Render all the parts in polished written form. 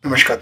नमस्कार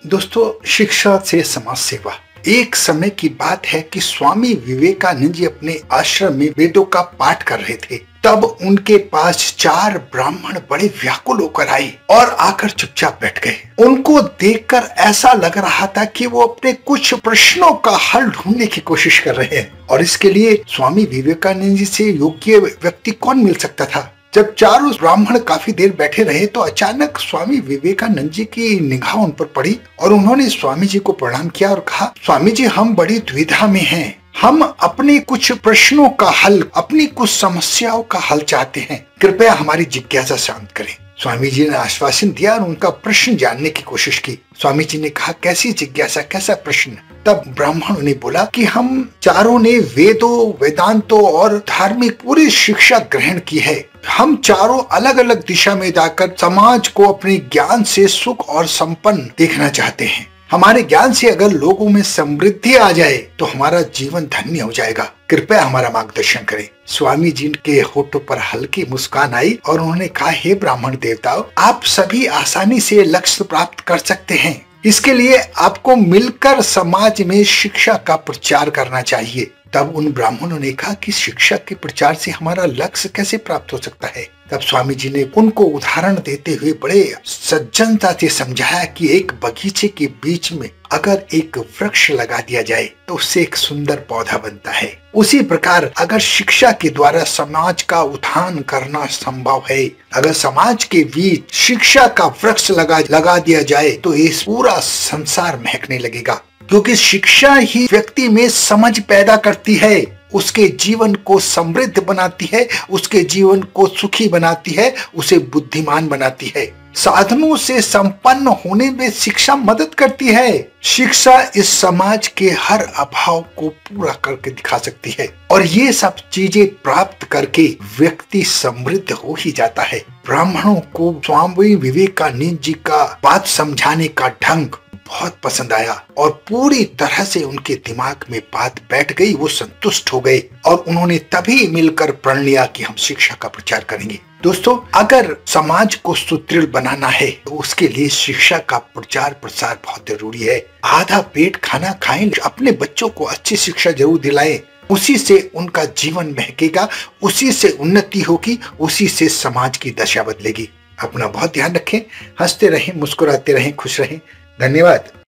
दोस्तों शिक्षा से समाज सेवा। एक समय की बात है कि स्वामी विवेकानंद जी अपने आश्रम में वेदों का पाठ कर रहे थे। तब उनके पास 4 ब्राह्मण बड़े व्याकुल होकर आए और आकर चुपचाप बैठ गए। उनको देखकर ऐसा लग रहा था कि वो अपने कुछ प्रश्नों का हल ढूंढने की कोशिश कर रहे हैं और इसके लिए स्वामी विवेकानंद जी से योग्य व्यक्ति कौन मिल सकता था। जब चारों ब्राह्मण काफी देर बैठे रहे तो अचानक स्वामी विवेकानंद जी की निगाह उन पर पड़ी और उन्होंने स्वामी जी को प्रणाम किया और कहा, स्वामी जी हम बड़ी दुविधा में हैं। हम अपने कुछ प्रश्नों का हल, अपनी कुछ समस्याओं का हल चाहते हैं। कृपया हमारी जिज्ञासा शांत करें। स्वामी जी ने आश्वासन दिया और उनका प्रश्न जानने की कोशिश की। स्वामी जी ने कहा, कैसी जिज्ञासा, कैसा प्रश्न? तब ब्राह्मणों ने बोला कि हम चारों ने वेदों, वेदांतों और धार्मिक पूरी शिक्षा ग्रहण की है। हम चारों अलग अलग दिशा में जाकर समाज को अपने ज्ञान से सुख और संपन्न देखना चाहते हैं। हमारे ज्ञान से अगर लोगों में समृद्धि आ जाए तो हमारा जीवन धन्य हो जाएगा। कृपया हमारा मार्गदर्शन करें। स्वामी जी के होठों पर हल्की मुस्कान आई और उन्होंने कहा, हे ब्राह्मण देवताओं, आप सभी आसानी से लक्ष्य प्राप्त कर सकते हैं। इसके लिए आपको मिलकर समाज में शिक्षा का प्रचार करना चाहिए। तब उन ब्राह्मणों ने कहा कि शिक्षा के प्रचार से हमारा लक्ष्य कैसे प्राप्त हो सकता है। तब स्वामी जी ने उनको उदाहरण देते हुए बड़े सज्जनता से समझाया कि एक बगीचे के बीच में अगर एक वृक्ष लगा दिया जाए तो उससे एक सुंदर पौधा बनता है। उसी प्रकार अगर शिक्षा के द्वारा समाज का उत्थान करना संभव है, अगर समाज के बीच शिक्षा का वृक्ष लगा दिया जाए तो ये पूरा संसार महकने लगेगा, क्योंकि शिक्षा ही व्यक्ति में समझ पैदा करती है, उसके जीवन को समृद्ध बनाती है, उसके जीवन को सुखी बनाती है, उसे बुद्धिमान बनाती है। साधनों से संपन्न होने में शिक्षा मदद करती है। शिक्षा इस समाज के हर अभाव को पूरा करके दिखा सकती है और ये सब चीजें प्राप्त करके व्यक्ति समृद्ध हो ही जाता है। ब्राह्मणों को स्वामी विवेकानंद जी का बात समझाने का ढंग बहुत पसंद आया और पूरी तरह से उनके दिमाग में बात बैठ गई। वो संतुष्ट हो गए और उन्होंने तभी मिलकर प्रण लिया कि हम शिक्षा का प्रचार करेंगे। दोस्तों, अगर समाज को सुदृढ़ बनाना है तो उसके लिए शिक्षा का प्रचार प्रसार बहुत जरूरी है। आधा पेट खाना खाएं, अपने बच्चों को अच्छी शिक्षा जरूर दिलाएं। उसी से उनका जीवन महकेगा, उसी से उन्नति होगी, उसी से समाज की दशा बदलेगी। अपना बहुत ध्यान रखें, हंसते रहें, मुस्कुराते रहें, खुश रहें। धन्यवाद।